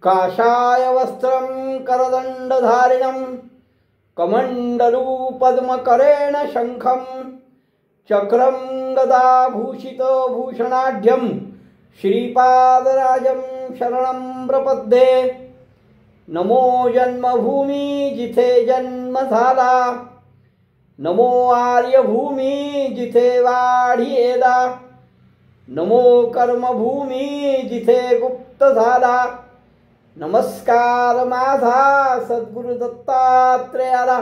काषाय वस्त्रं करदण्डधारिणं कमण्डलू पद्मकरेण शङ्खं चक्रं गदाभूषितो भूषणाढ्यं श्रीपादराजं शरणं प्रपद्ये। नमो जन्मभूमी जिथे जन्म झाला, नमो आर्यभूमी जिथे वाढीएला, नमो कर्मभूमी जिथे गुप्त झाला। नमस्कार माझा सद्गुरु दत्तात्रेयाला।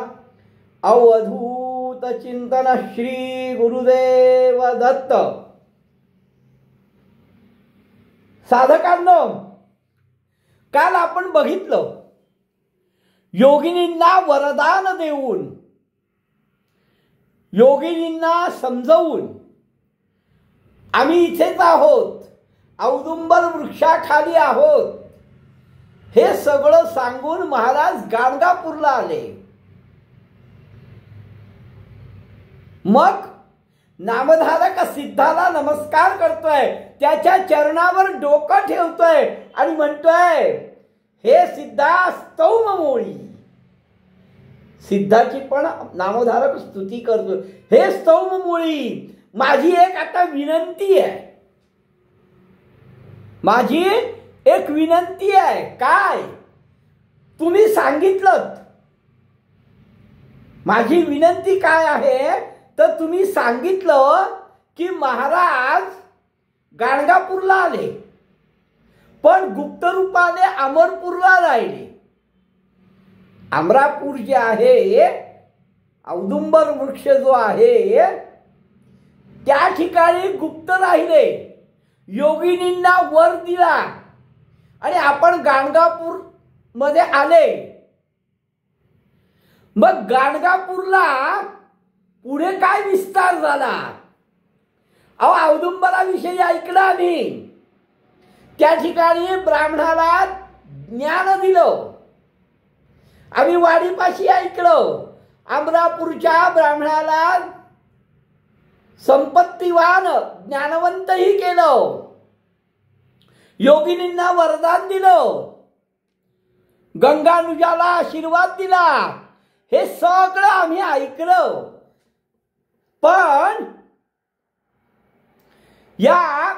अवधूत चिंतन श्री गुरुदेव दत्त। साधकांनो, काल आपण बघितलं योगिनींना वरदान देऊन, योगिनींना समजवून आम्ही इथेच आहोत, औदुंबर वृक्षाखाली आहोत, हे सगळं सांगून महाराज गाणगापूरला आले। मग नामधारक सिद्धाला नमस्कार करतोय, त्याच्या चरणावर डोकं ठेवतोय आणि म्हणतोय, हे सिद्धा स्तौममोळी। सिद्धाची पण नामधारक स्तुती करतोय, हे स्तौममोळी, माझी एक आता विनंती आहे, माझी एक विनंती आहे। काय? तुम्ही सांगितलं, माझी विनंती काय आहे तर तुम्ही सांगितलं की महाराज गाणगापूरला आले, पण गुप्त रूपाने अमरपूरला राहिले। अमरापूर जे आहे, औदुंबर वृक्ष जो आहे, त्या ठिकाणी गुप्त राहिले, योगिनींना वर दिला आणि आपण गाणगापूर मध्ये आले। मग गाणगापूरला पुढे काय विस्तार झाला? औदुंबराविषयी ऐकलं आम्ही, त्या ठिकाणी ब्राह्मणाला ज्ञान दिलं। आम्ही वाडीपाशी ऐकलं, अमरापूरच्या ब्राह्मणाला संपत्तीवान ज्ञानवंतही केलं, योगिनींना वरदान दिलं, गंगानुजाला आशीर्वाद दिला, हे सगळं आम्ही ऐकलं। पण या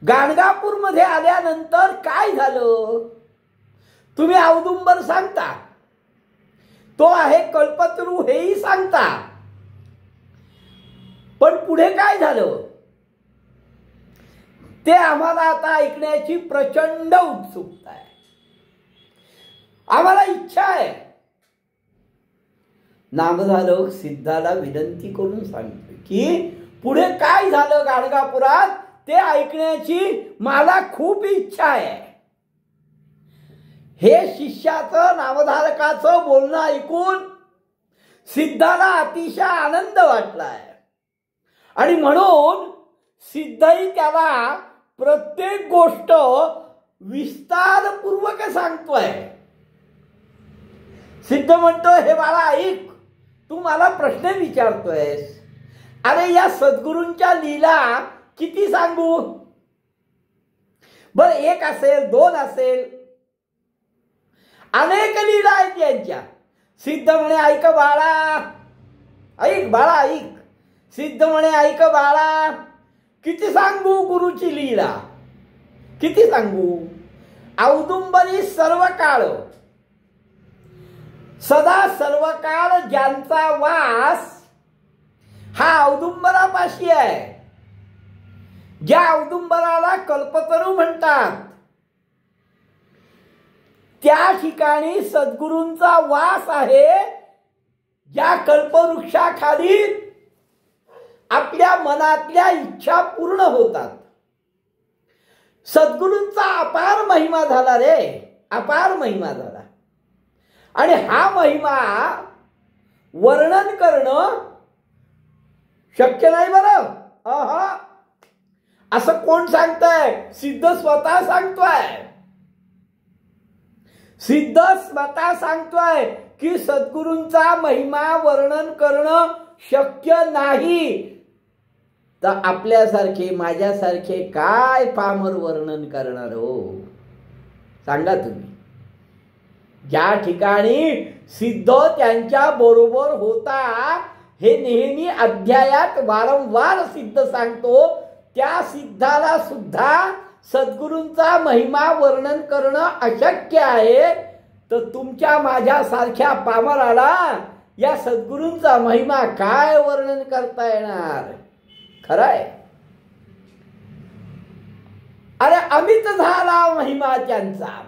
गाणगापूर मध्ये आल्यानंतर काय झालं? तुम्ही औदुंबर सांगता, तो आहे कल्पतरू हेही सांगता, पण पुढे काय झालं ते आम्हाला आता ऐकण्याची प्रचंड उत्सुकता आहे, आम्हाला इच्छा आहे। नामधारक सिद्धाला विनंती करून सांगतो की पुढे काय झालं गाणगापुरात ते ऐकण्याची मला खूप इच्छा आहे। हे शिष्याचं, नामधारकाचं बोलणं ऐकून सिद्धाला अतिशय आनंद वाटलाय आणि म्हणून सिद्धही त्याला प्रत्येक गोष्ट विस्तारपूर्वक सांगतोय। सिद्ध म्हणतोय, हे बाळा ऐक, तू मला प्रश्न विचारतोयस, अरे या सद्गुरूंच्या लीला किती सांगू? बर, एक असेल, दोन असेल, अनेक लीला आहेत यांच्या। सिद्ध म्हणे, ऐक बाळा, ऐक बाळा ऐक। सिद्ध म्हणे, ऐक बाळा, किती सांगू गुरुची लीला, किती सांगू? औदुंबरी सर्व काळ, सदा सर्व काळ ज्यांचा वास हा औदुंबरापाशी आहे, ज्या औदुंबराला कल्पतरू म्हणतात, त्या ठिकाणी सद्गुरूंचा वास आहे। ज्या कल्पवृक्षाखाली आपल्या मनातल्या इच्छा पूर्ण होतात। सद्गुरूंचा अपार महिमा झाला रे, अपार महिमा झाला, आणि हा महिमा वर्णन करणं शक्य नाही बरं। असं कोण सांगतंय? सिद्ध स्वतः सांगतोय, सिद्ध स्वतः सांगतोय की सद्गुरूंचा महिमा वर्णन करणं शक्य नाही। तर आपल्यासारखे, माझ्यासारखे काय पामर वर्णन करणार हो? सांगा तुम्ही. ज्या ठिकाणी सिद्ध त्यांच्या बरोबर होता हे नेहमी अध्यायात वारंवार सिद्ध सांगतो, त्या सिद्धाला सुद्धा सद्गुरूंचा महिमा वर्णन करणं अशक्य आहे. तर तुमच्या माझ्यासारख्या पामराला या सद्गुरूंचा महिमा काय वर्णन करता येणार? खरंय, अरे अमित झाला महिमा त्यांचा.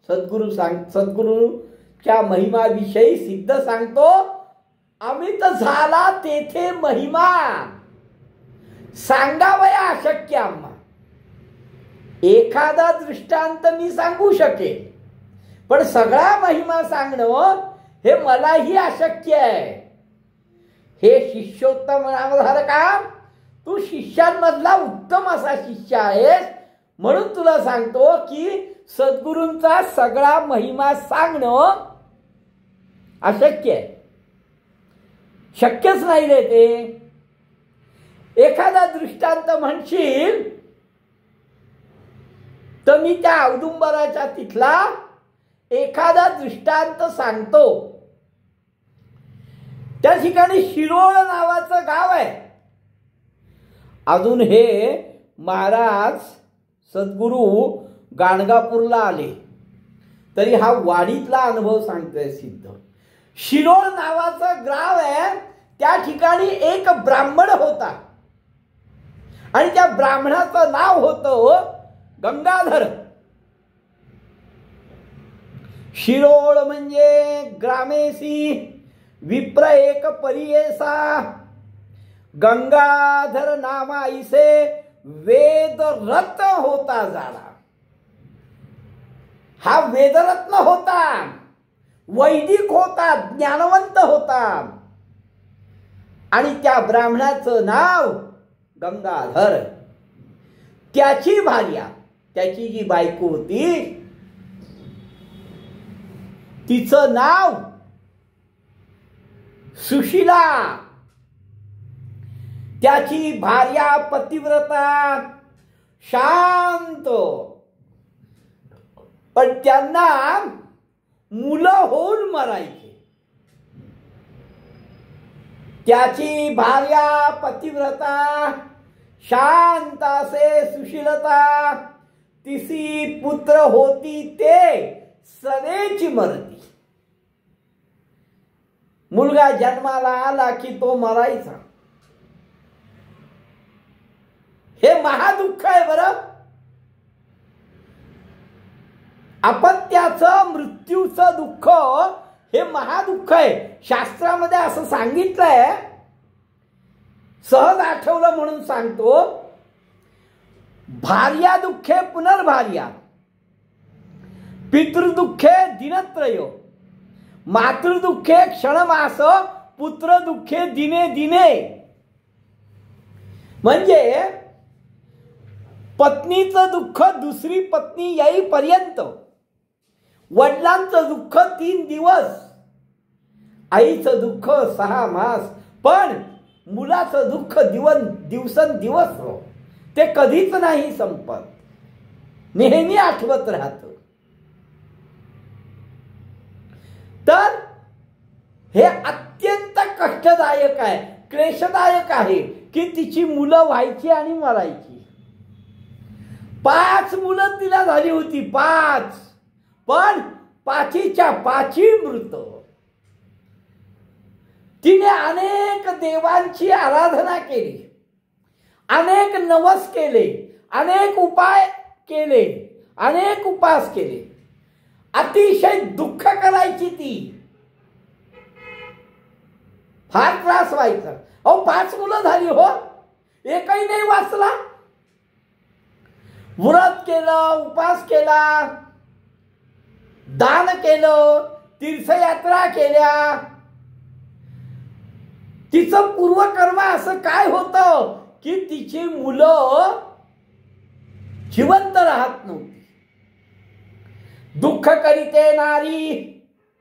सद्गुरूच्या महिमाविषयी सिद्ध सांगतो, अमित झाला तेथे महिमा सांगावया अशक्य आम्हा. एखादा दृष्टांत मी सांगू शकेल, पण सगळा महिमा सांगणं हे मलाही अशक्य आहे. हे शिष्योत्तम नामधारका, तू शिष्यांमधला उत्तम असा शिष्य आहेस, म्हणून तुला सांगतो की सद्गुरूंचा सगळा महिमा सांगणं अशक्य आहे. शक्यच नाही रे ते. एखादा दृष्टांत म्हणशील तर मी त्या औदुंबराच्या तिथला एखादा दृष्टांत सांगतो. त्या ठिकाणी शिरोळ नावाचं गाव आहे. अजून हे महाराज सद्गुरू गाणगापूरला आले तरी हा वाडीतला अनुभव सांगतोय सिद्ध. शिरोळ नावाचं गाव आहे. त्या ठिकाणी एक ब्राह्मण होता आणि त्या ब्राह्मणाचं नाव होतं गंगाधर. शिरोळ म्हणजे ग्रामेसी विप्र एक परियेसा, गंगाधर नामाईसे वेदरत्न होता झाला. हा वेदरत्न होता, वैदिक होता, ज्ञानवंत होता. आणि त्या ब्राह्मणाचं नाव गंगाधर. त्याची भार्या, त्याची जी बायको होती, तिचं नाव सुशीला. त्याची भार्या पतिव्रता, शांत, पण त्यांना मुलं होऊन मरायची. त्याची भार्या पतिव्रता, शांत असे सुशीलता, तिसी पुत्र होती ते सवेची मरती. मुलगा जन्माला आला की तो मरायचा. हे महादुःख आहे बरं. अपत्याचं मृत्यूचं दुःख हे महादुःख आहे. शास्त्रामध्ये असं सांगितलंय, सहज आठवलं म्हणून सांगतो. भार्या दुःखे पुनर्भार्या, पितृदुःखे दिनत्रय, मातृदुःखे क्षणमास, पुत्र दुःखे दिने दिने. म्हणजे पत्नीचं दुःख दुसरी पत्नी येईपर्यंत, वडिलांचं दुःख 3 दिवस, आईचं दुःख 6 मास, पण मुलाचं दुःख दिवसेंदिवस ते कधीच नाही संपत, नेहमी आठवत राहतं. तर हे अत्यंत कष्टदायक आहे, क्लेशदायक आहे की तिची मुलं व्हायची आणि मरायची. 5 मुलं तिला झाली होती, 5, पण 5च्या 5 मृत. तिने अनेक देवांची आराधना केली, अनेक नवस केले, अनेक उपाय केले, अनेक उपास केले. अतिशय दुःख करायची ती, फार त्रास व्हायचा. 5 मुलं झाली हो, एकही नाही वाचला. व्रत केलं, उपास केला, दान केलं, तीर्थयात्रा केल्या. तिचं पूर्वकर्म असं काय होतं की तिची मुलं जिवंत राहत नव्हती. दुःख करीते नारी,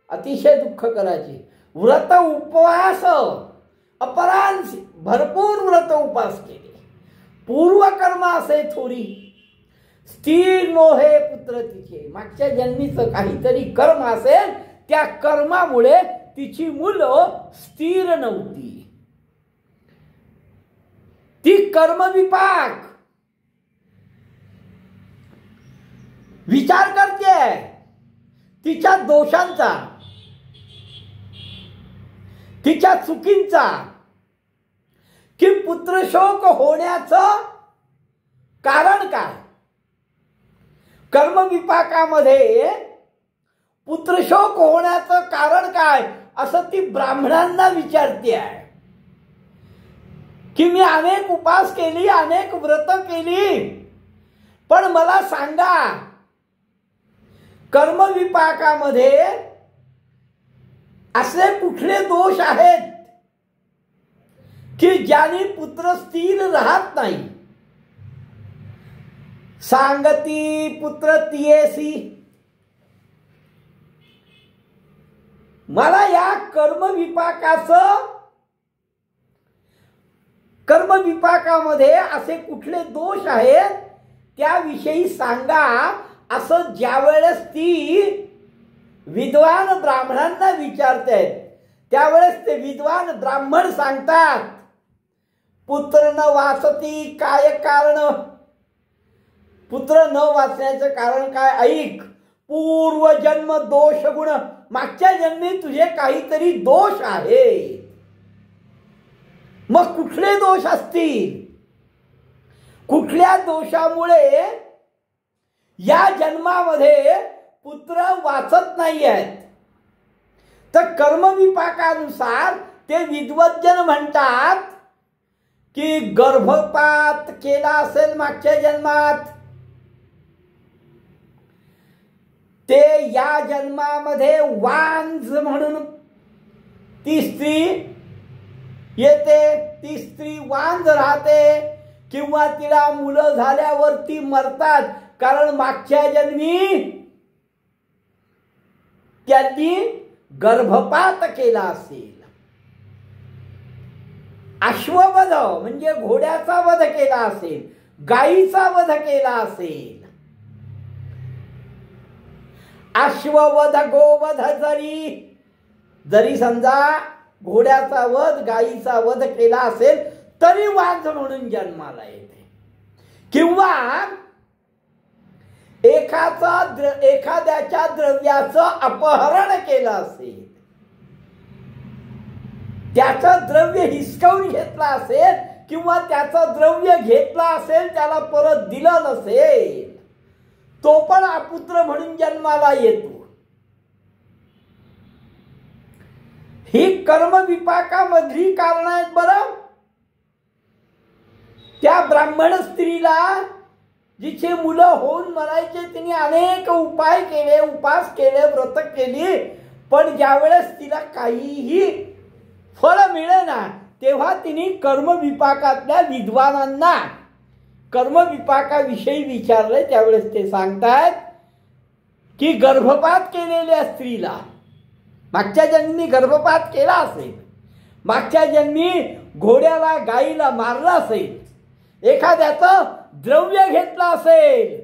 अतिशय दुःख करायची. व्रत उपवास अपरांशी भरपूर व्रत उपास केले, पूर्वकर्म असे थोडी. स्थिर नोहे पुत्र तिचे. मागच्या जन्मीचं काहीतरी कर्म असेल, त्या कर्मामुळे तिची मुलं स्थिर नव्हती. ती कर्मविपाक विचार करते तिच्या दोषांचा, तिच्या चुकींचा, की पुत्रशोक होण्याचं कारण काय. कर्मविपाकामध्ये पुत्रशोक होण्याचं कारण काय असं ती ब्राह्मणांना विचारते आहे. की मी अनेक उपास केली, अनेक व्रत केली, पण मला सांगा कर्मविपाकामध्ये असे कुठले दोष आहेत की ज्याने पुत्र स्थिर राहत नाही. सांगती पुत्र तियेसी. मला या कर्मविपाकामध्ये असे कुठले दोष आहेत त्याविषयी सांगा, असं ज्या वेळेस ती विद्वान ब्राह्मणांना विचारते त्यावेळेस ते विद्वान ब्राह्मण सांगतात, पुत्र न वाचती काय कारण. पुत्र न वाचण्याचं कारण काय. ऐक, पूर्वजन्म दोष गुण. मागच्या जन्मी तुझे काहीतरी दोष आहेत. मग कुठले दोष असतील. कुठल्या दोषामुळे या जन्मामध्ये पुत्र वाचत नाही आहेत. तर कर्मविपाकानुसार ते विद्वज्जन म्हणतात की गर्भपात केला असेल मागच्या जन्मात, ते या जन्मामध्ये वांझ म्हणून ती स्त्री येते. ती स्त्री वांझ राहते किंवा तिला मुलं झाल्यावर ती मरतात, कारण मागच्या जन्मी त्यांनी गर्भपात केला असेल. अश्ववध म्हणजे घोड्याचा वध केला असेल, गायीचा वध केला असेल. अश्ववध गोवध जरी समजा घोड्याचा वध गायीचा वध केला असेल तरी वांझ म्हणून जन्माला येते. किंवा एखाद्याच्या द्रव्याचं अपहरण केलं असेल, त्याचं द्रव्य हिसकावून घेतलं असेल किंवा त्याचं द्रव्य घेतलं असेल त्याला परत दिलं नसेल, तो पण अपुत्र म्हणून जन्माला येतो. ही कर्मविपाकामधली कारण आहेत. बरं, त्या ब्राह्मण स्त्रीला जिचे मुलं होऊन मरायचे तिने अनेक उपाय केले, उपास केले, व्रत केली, पण ज्यावेळेस तिला काहीही फळ मिळेना तेव्हा तिने कर्मविपाकातल्या विद्वानांना कर्मविपाकाविषयी विचारले. त्यावेळेस ते सांगतात की गर्भपात केलेल्या स्त्रीला मागच्या जन्मी गर्भपात केला असेल, मागच्या जन्मी घोड्याला गाईला मारला असेल, एखाद्याचं द्रव्य घेतलं असेल.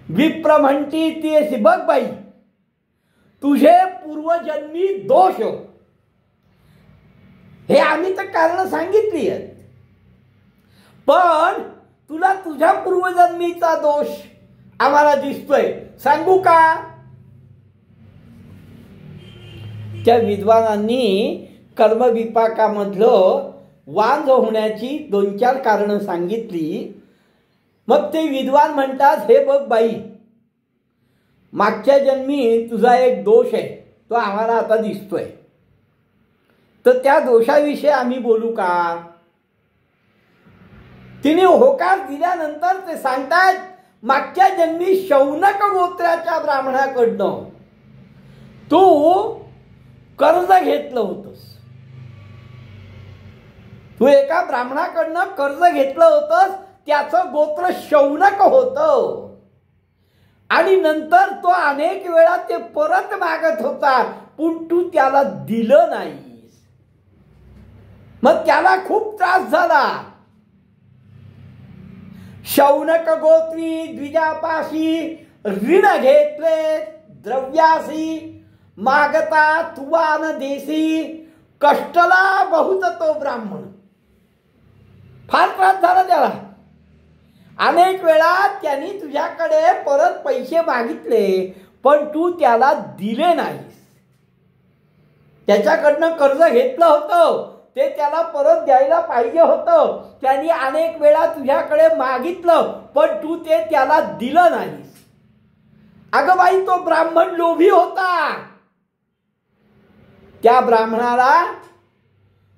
विप्र म्हणती ती बघ बाई, तुझे पूर्वजन्मी दोष हे आम्ही तर कारण सांगितली आहेत, पण तुला तुझ्या पूर्वजन्मीचा दोष आम्हाला दिसतोय, सांगू का. त्या विद्वानांनी कर्मविपाकामधलं वांझ होण्याची 2-4 कारणं सांगितली. मग ते विद्वान म्हणतात, हे बघ बाई, मागच्या जन्मी तुझा एक दोष आहे, तो आम्हाला आता दिसतोय, तर त्या दोषाविषयी आम्ही बोलू का. तिने होकार दिल्यानंतर ते सांगतात, मागच्या जन्मी शौनक गोत्राच्या ब्राह्मणाकडनं तू कर्ज घेतलं होतंस. तू एका ब्राह्मणाकडनं कर्ज घेतलं होतंस, त्याचं गोत्र शौनक होतं, आणि नंतर तो अनेक वेळा ते परत मागत होता, पण तू त्याला दिलं नाहीस. मग त्याला खूप त्रास झाला. शौनक गोत्री द्विजापाशी ऋण घेतले द्रव्यासी, मागता तुवान देसी, कष्टला बहुत तो ब्राह्मण. फार त्रास झाला त्याला. अनेक वेळा त्यांनी तुझ्याकडे परत पैसे मागितले, पण तू त्याला दिले नाहीस. त्याच्याकडनं कर्ज घेतलं होतं, ते त्याला परत द्यायला पाहिजे होतं. त्यांनी अनेक वेळा तुझ्याकडे मागितलं, पण तू ते त्याला दिलं नाहीस. अगं बाई, तो ब्राह्मण लोभी होता. त्या ब्राह्मणाला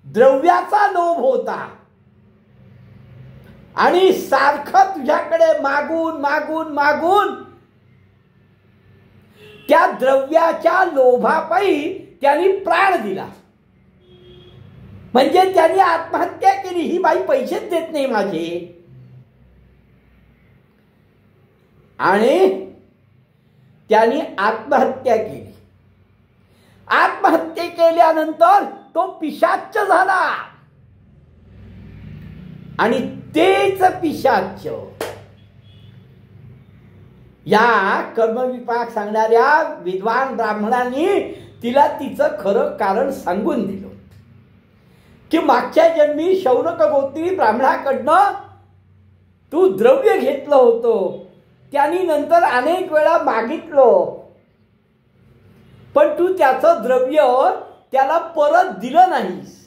द्रव्याचा लोभ होता आणि सारखं तुझ्याकडे मागून मागून मागून त्या द्रव्याच्या लोभापायी त्यांनी प्राण दिला. म्हणजे त्यांनी आत्महत्या केली. ही बाई पैसेच देत नाही माझे. आणि त्यांनी आत्महत्या केली. आत्महत्या केल्यानंतर तो पिशाच्च झाला. आणि तेच पिशाच्च या कर्मविपाक सांगणाऱ्या विद्वान ब्राह्मणांनी तिला तिचं खरं कारण सांगून दिलं की मागच्या जन्मी शौनक गोत्री ब्राह्मणाकडनं तू द्रव्य घेतलं होतं. त्यांनी नंतर अनेक वेळा मागितलं, पण तू त्याचं द्रव्य त्याला परत दिलं नाहीस.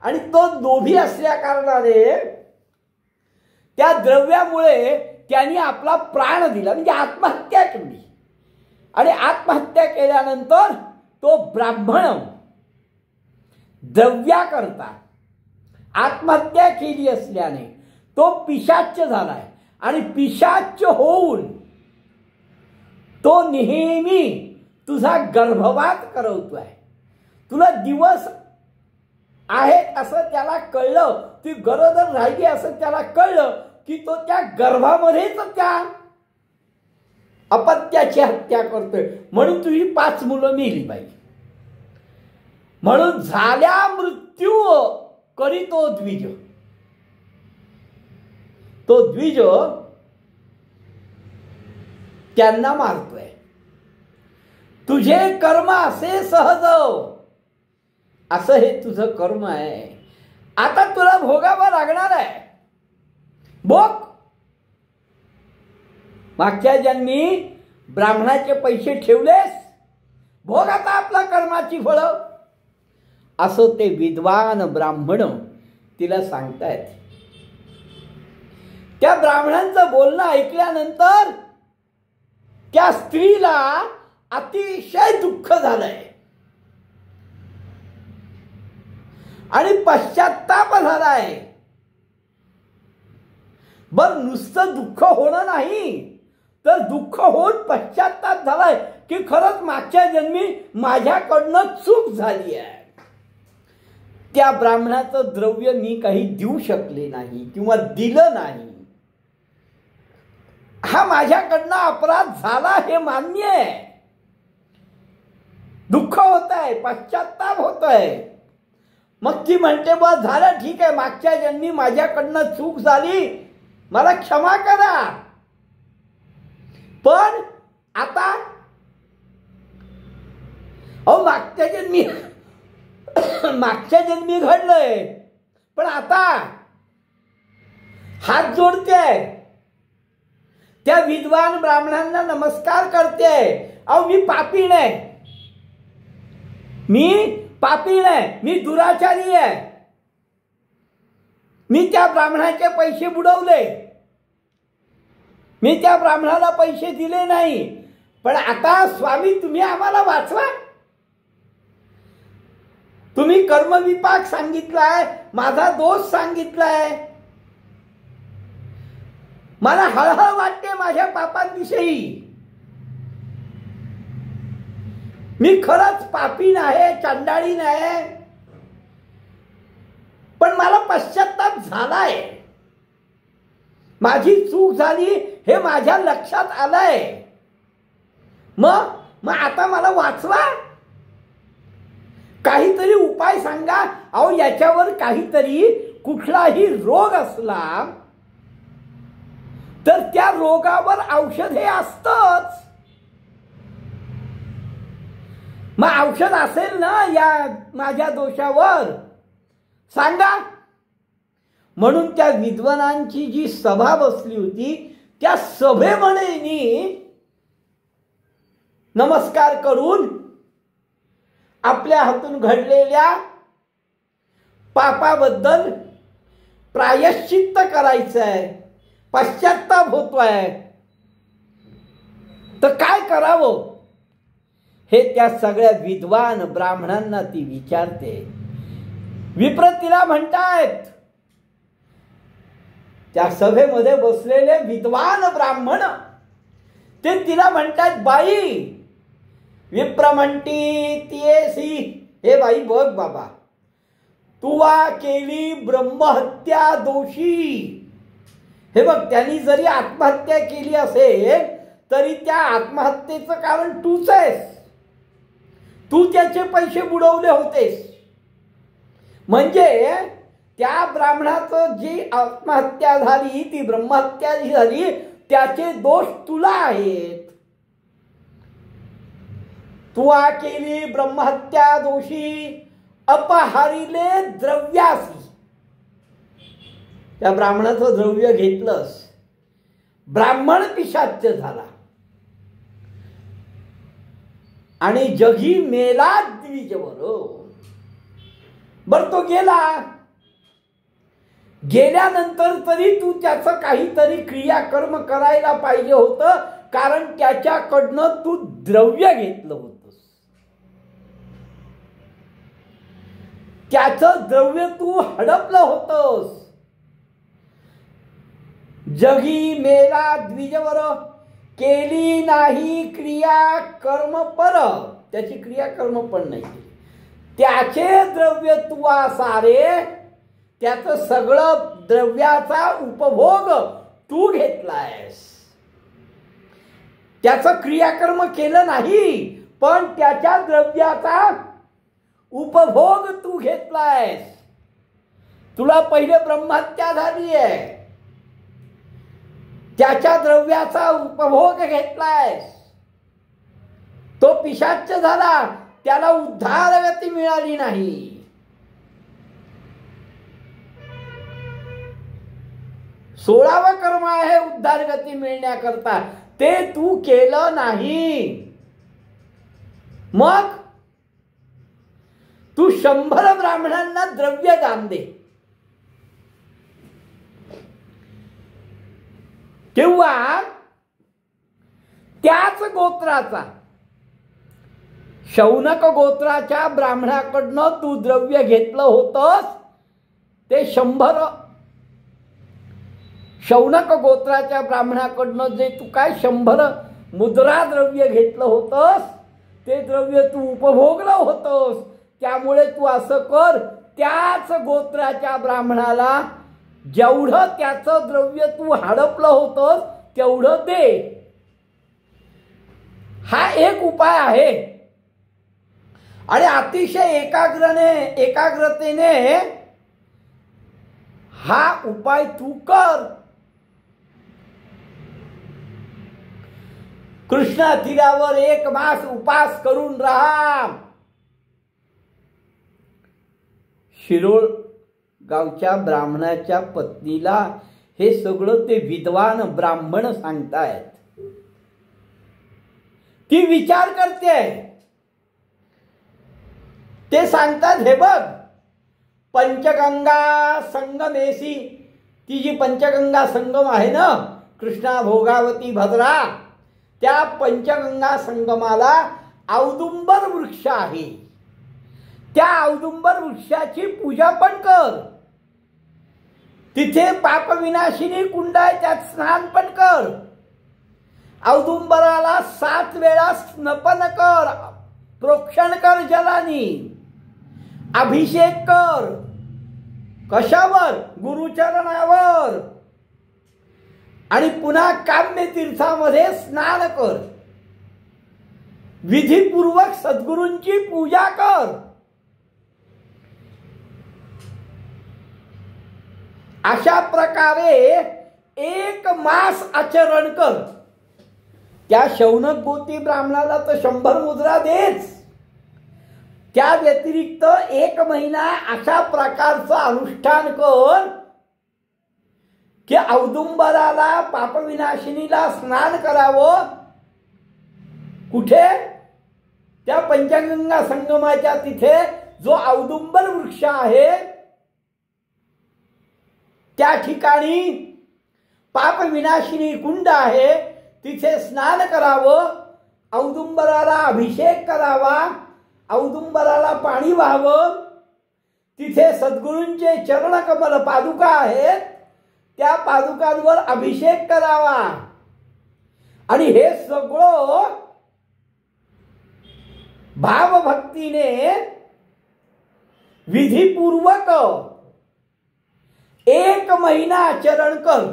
आणि तो लोभी असल्या कारणाने त्या द्रव्यामुळे त्यांनी आपला प्राण दिला, म्हणजे आत्महत्या केली. आणि आत्महत्या केल्यानंतर तो ब्राह्मण द्रव्याकरता आत्महत्या केली असल्याने तो पिशाच्च झालाय. आणि पिशाच्च होऊन तो नेहमी तुझा गर्भपात करवतोय. तुला दिवस आहे असं त्याला कळलं, ती गरोदर राहिली असं त्याला कळलं की तो त्या गर्भामध्येच त्या अपत्याची हत्या करतोय. म्हणून तुझी 5 मुलं मेली बाई. म्हणून झाल्या मृत्यू करीतो द्विज. तो द्विज त्यांना मारतोय. तुझे कर्म असे सहज, असं हे तुझं कर्म आहे. आता तुला भोगावं लागणार आहे. भोग. मागच्या जन्मी ब्राह्मणाचे पैसे ठेवलेस, भोग आता आपला कर्माची फळं. असं ते विद्वान ब्राह्मण तिला सांगतायत. त्या ब्राह्मणांचं बोलणं ऐकल्यानंतर त्या स्त्रीला अतिशय दुःख झालंय आणि पश्चात्ताप झालाय. बर, नुसतं दुःख होणं नाही, तर दुःख होऊन पश्चात्ताप झालाय की खरंच मागच्या जन्मी माझ्याकडनं चूक झाली आहे. त्या ब्राह्मणाचं द्रव्य मी काही देऊ शकले नाही किंवा दिलं नाही. हा माझ्याकडनं अपराध झाला हे मान्य आहे. दुःख होत आहे, पश्चात्ताप होत आहे. मग ती म्हणते, बा झालं, ठीक आहे, मागच्या जन्मी माझ्याकडनं चूक झाली, मला क्षमा करा. पण आता मागच्या जन्मी घडलंय, पण आता हात जोडते, त्या विद्वान ब्राह्मणांना नमस्कार करते. अहो, मी पापी नाही, मी दुराचारी आहे. मी त्या ब्राह्मणाचे पैसे बुडवले, मी त्या ब्राह्मणाला पैसे दिले नाही. पण आता स्वामी, तुम्ही आम्हाला वाचवा. तुम्ही कर्मविपाक सांगितलाय, माझा दोष सांगितलाय. मला हळहळ वाटते माझ्या पापांविषयी. मी खरंच पापी नाही, चंडाळी नाही, पण मला पश्चात्ताप झालाय. माझी चूक झाली हे माझ्या लक्षात आलंय. मग आता मला वाचवा, काहीतरी उपाय सांगा. अहो, याच्यावर काहीतरी कुठलाही रोग असला तर त्या रोगावर औषध हे असतंच. मग औषध असेल ना या माझ्या दोषावर, सांगा. म्हणून त्या विद्वानांची जी सभा बसली होती त्या सभेमध्ये नमस्कार करून आपल्या हातून घडलेल्या पापाबद्दल प्रायश्चित्त करायचं आहे, पश्चात्ताप होतोय, तर काय करावं हे त्या सगळ्या विद्वान ब्राह्मणांना ती विचारते. विप्र तिला म्हणतायत, त्या सभेमध्ये बसलेले विद्वान ब्राह्मण ते तिला म्हणतात, बाई. विप्र म्हणती तियेसी, हे बाई बघ बाबा, तू केली ब्रह्महत्या दोषी. हे बघ, त्यांनी जरी आत्महत्या केली असेल तरी त्या आत्महत्येचं कारण तूच आहेस. तू त्याचे पैसे बुडवले होतेस. म्हणजे त्या ब्राह्मणाचं जी आत्महत्या झाली, ती ब्रह्महत्या जी झाली, त्याचे दोष तुला आहेत. तू केली ब्रह्महत्या दोषी, अपहारिले द्रव्यासी. त्या ब्राह्मणाचं द्रव्य घेतलंस, ब्राह्मण पिशाच्य झाला आणि जगी मेला द्विजवर. बर, तो गेला. गेल्यानंतर तरी तू त्याचं काहीतरी क्रियाकर्म करायला पाहिजे होतं, कारण त्याच्याकडनं तू द्रव्य घेतलं होतंस. त्याचं द्रव्य तू हडपलं होतंस. जगी मेला द्विजवर, केली नाही क्रिया कर्म पर. त्याची क्रिया कर्म पण नाही केली. त्याचे द्रव्य तू सारे, त्याचं सगळं द्रव्याचा उपभोग तू घेतलायस. त्याचं क्रियाकर्म केलं नाही, पण त्याच्या द्रव्याचा उपभोग तू घेतलायस. तुला पहिले ब्रह्महत्या झाली आहे, त्याच्या द्रव्याचा उपभोग घेतलायस. तो पिशाच्य झाला, त्याला उद्धार गती मिळाली नाही. सोळावं कर्म आहे उद्धार गती मिळण्याकरता, ते तू केलं नाही. मग तू 100 ब्राह्मणांना द्रव्य दान दे, किंवा त्याच गोत्राचा शौनक गोत्राच्या ब्राह्मणाकडनं तू द्रव्य घेतलं होतंस, ते 100 शौनक गोत्राच्या ब्राह्मणाकडनं जे तू काय 100 मुद्रा द्रव्य घेतलं होतंस, ते द्रव्य तू उपभोगलं होतंस. त्यामुळे तू असं कर, त्याच गोत्राच्या ब्राह्मणाला जेवढं त्याचं द्रव्य तू हडपलं होतंस तेवढं दे. हा एक उपाय आहे. आणि अतिशय एकाग्रतेने हा उपाय तू कर. कृष्णा तीरावर 1 मास उपास करून राहा. शिरोळ गावच्या ब्राह्मणाच्या पत्नीला हे सगळं ते विद्वान ब्राह्मण सांगतायत. ती विचार करते. ते सांगतात, हे बघ, पंचगंगा संगमेशी, ती जी पंचगंगा संगम आहे ना, कृष्णा भोगावती भद्रा, त्या पंचगंगा संगमाला औदुंबर वृक्ष आहे. त्या औदुंबर वृक्षाची पूजा पण कर. तिथे पापविनाशिनी कुंड आहे, त्यात स्नान पण कर. औदुंबराला 7 वेळा स्नपन कर, प्रोक्षण कर जलानी, अभिषेक कर. कशावर? गुरुचरणावर. आणि पुन्हा काम्य तीर्थामध्ये स्नान कर. विधीपूर्वक सद्गुरूंची पूजा कर. अशा प्रकारे 1 मास आचरण कर. त्या शौनक गोती ब्राह्मणाला तर 100 मुद्रा देच. त्या व्यतिरिक्त 1 महिना अशा प्रकारचं अनुष्ठान कर की औदुंबराला पापविनाशिनीला स्नान करावं. कुठे? त्या पंचगंगा संगमाच्या तिथे जो औदुंबर वृक्ष आहे त्या ठिकाणी पापविनाशिनी कुंड आहे, तिथे स्नान करावं. औदुंबराला अभिषेक करावा, औदुंबराला पाणी व्हावं. तिथे सद्गुरूंचे चरणकमल पादुका आहेत, त्या पादुकांवर अभिषेक करावा. आणि हे सगळं भावभक्तीने विधिपूर्वक 1 महिना आचरण कर.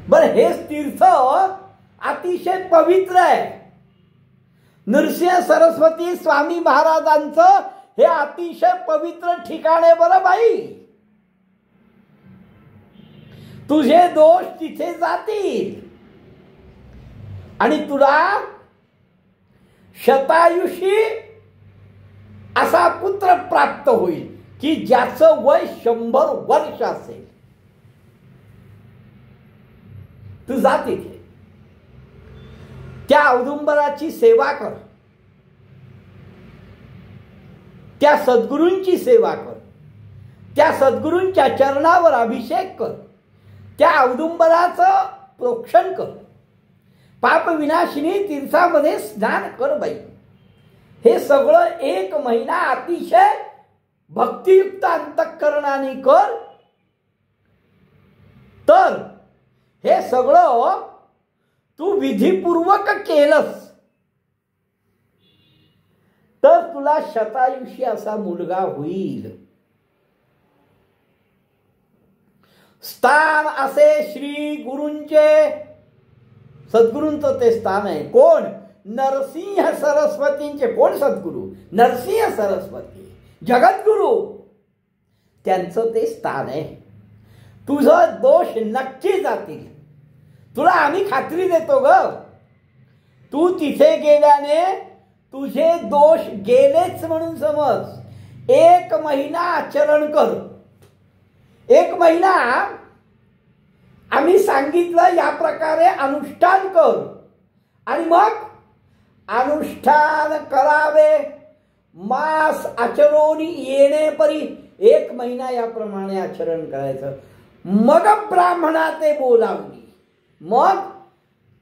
बर, हे तीर्थ अतिशय पवित्र आहे. नृसिंह सरस्वती स्वामी महाराजांचं हे अतिशय पवित्र ठिकाण आहे. बरं बाई, तुझे दोष तिथे जातील आणि तुला शतायुषी असा पुत्र प्राप्त होईल की ज्याचं वय 100 वर्ष असेल. तू जा तिथे, त्या औदुंबराची सेवा कर, त्या सद्गुरूंची सेवा कर, त्या सद्गुरूंच्या चरणावर अभिषेक कर, त्या औदुंबराचं प्रोक्षण कर, पापविनाशिनी तीर्थामध्ये स्नान कर बाई. हे सगळं 1 महिना अतिशय भक्तियुक्त अंतःकरणाने कर. तर हे सगळं तू विधिपूर्वक केलंस तर तुला शतायुषी असा मुलगा होईल. स्थान असे श्री गुरूंचे, सद्गुरूंचं ते स्थान आहे. कोण? नरसिंह सरस्वतींचे. कोण सद्गुरू? नरसिंह सरस्वती, जगद्गुरु. त्यांचं ते स्थान आहे. तुझं दोष नक्की जातील, तुला आम्ही खात्री देतो ग. तू तिथे गेल्याने तुझे दोष गेलेच म्हणून समज. 1 महिना आचरण कर. 1 महिना आम्ही सांगितलं या प्रकारे अनुष्ठान कर. आणि मग अनुष्ठान करावे. मास आचरून येणे परी 1 महिना याप्रमाणे आचरण करायचं. मग ब्राह्मणा ते बोलावली. मग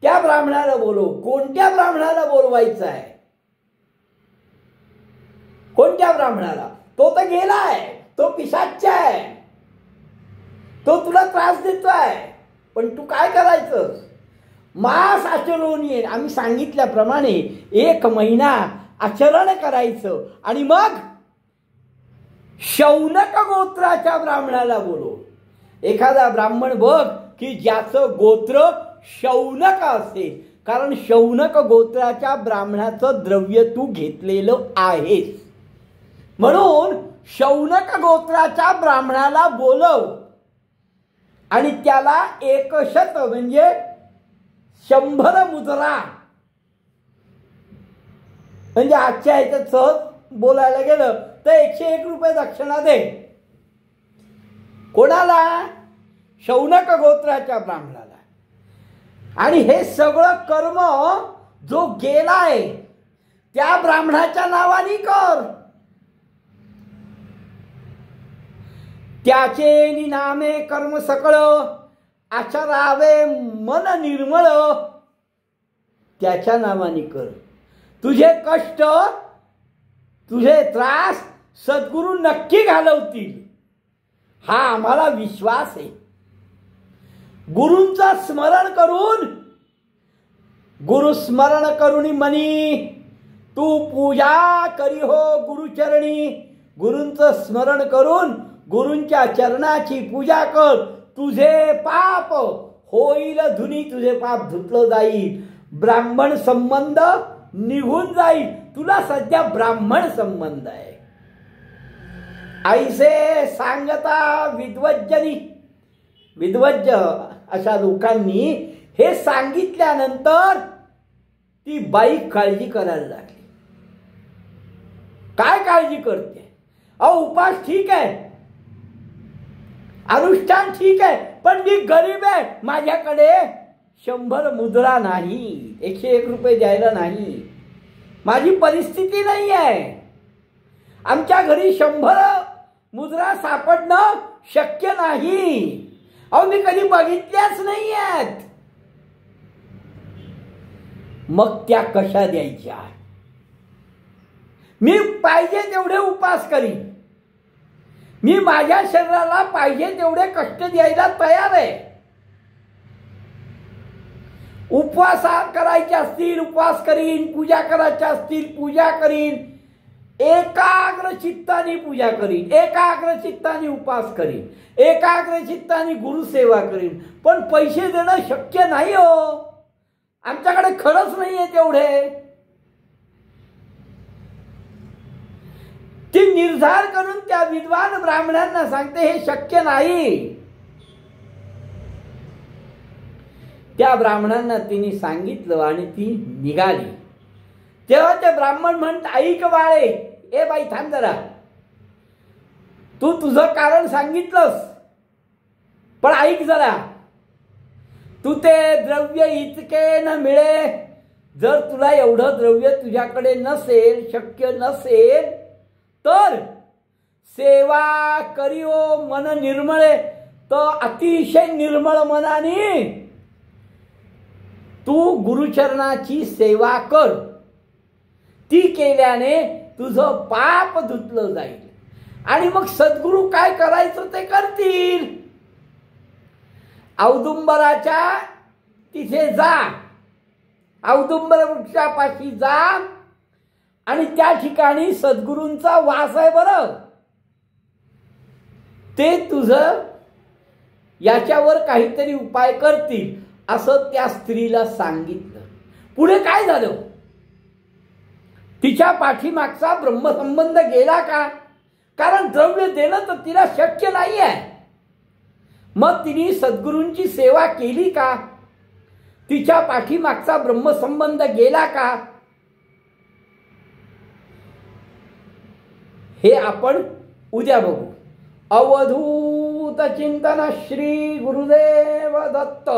त्या ब्राह्मणाला बोलव. कोणत्या ब्राह्मणाला बोलवायचं आहे? कोणत्या ब्राह्मणाला? तो तर गेलाय, तो पिशाच्च आहे, तो तुला त्रास देतोय. पण तू काय करायचं? मास आचरून ये. आम्ही सांगितल्याप्रमाणे 1 महिना आचरण करायचं. आणि मग शौनक गोत्राच्या ब्राह्मणाला बोलव. एखादा ब्राह्मण बघ की ज्याचं गोत्र शौनक असेल, कारण शौनक गोत्राच्या ब्राह्मणाचं द्रव्य तू घेतलेलं आहेस. म्हणून शौनक गोत्राच्या ब्राह्मणाला बोलव आणि त्याला 100 म्हणजे 100 मुद्रा, म्हणजे आजच्या ह्याच्यात सहज बोलायला गेलं तर 101 रुपये दक्षिणा दे. कोणाला? शौनक गोत्राच्या ब्राह्मणाला. आणि हे सगळं कर्म जो गेलाय त्या ब्राह्मणाच्या नावाने कर. त्याचे नामे कर्म सकळ आचरावे मन निर्मळ. त्याच्या नावाने कर. तुझे कष्ट, तुझे त्रास सद्गुरू नक्की घालवतील, हा आम्हाला विश्वास आहे. गुरूंचं स्मरण करून, गुरुस्मरण करून मनी तू पूजा करी हो गुरुचरणी. गुरूंचं स्मरण करून गुरूंच्या चरणाची पूजा कर. तुझे पाप होईल धुनी. तुझे पाप धुतलं जाईल. ब्राह्मण संबंध निघून जाईल. तुला सध्या ब्राह्मण संबंध आहे. ऐसे सांगता विद्वज्जनी विद्वज्ज अशा लोकांनी हे सांगितल्यानंतर ती बाई काळजी करायला लागली. काय काळजी करते? अहो उपास ठीक आहे, अनुष्ठान ठीक आहे, पण मी गरीब आहे, माझ्याकडे 100 मुद्रा नाही, 101 रुपये द्यायला नाही, माझी परिस्थिती नाही आहे. आमच्या घरी 100 मुद्रा सापडणं शक्य नाही. अहो मी कधी बघितल्याच नाही आहेत. मग त्या कशा द्यायच्या? मी पाहिजे तेवढे उपास करीन, मी माझ्या शरीराला पाहिजे तेवढे कष्ट द्यायला तयार आहे. उपवास करायचे असतील उपवास करीन, पूजा करायच्या असतील पूजा करीन, एकाग्र चित्ताने पूजा करीन, एकाग्र चित्ताने उपास करीन, एकाग्र चित्ताने गुरुसेवा करीन. पण पैसे देणं शक्य नाही हो, आमच्याकडे खरंच नाहीये तेवढे. ती निर्धार करून त्या विद्वान ब्राह्मणांना सांगते हे शक्य नाही. त्या ब्राह्मणांना तिने सांगितलं आणि ती निघाली. तेव्हा ते ब्राह्मण म्हणत, ऐक बाळे, ए बाई थांब जरा, तू तुझं कारण सांगितलंस, पण ऐक जरा, तू ते द्रव्य इतके न मिळे, जर तुला एवढं द्रव्य तुझ्याकडे नसेल, शक्य नसेल, तर सेवा करियो मन निर्मळे, तर अतिशय निर्मळ मनाने तू गुरुचरणाची सेवा कर. ती केल्याने तुझं पाप धुतलं जाईल आणि मग सद्गुरू काय करायचं ते करतील. औदुंबराच्या तिथे जा, औदुंबर वृक्षापाशी जा आणि त्या ठिकाणी सद्गुरूंचा वास आहे बरं, ते तुझं याच्यावर काहीतरी उपाय करतील असं त्या स्त्रीला सांगितलं. पुढे काय झालं? तिच्या पाठीमागचा ब्रह्मसंबंध गेला का? कारण द्रव्य देणं तर तिला शक्य नाही आहे. मग तिने सद्गुरूंची सेवा केली का? तिच्या पाठीमागचा ब्रह्मसंबंध गेला का? हे आपण उद्या बघू. अवधूत चिंतन श्री गुरुदेव दत्त.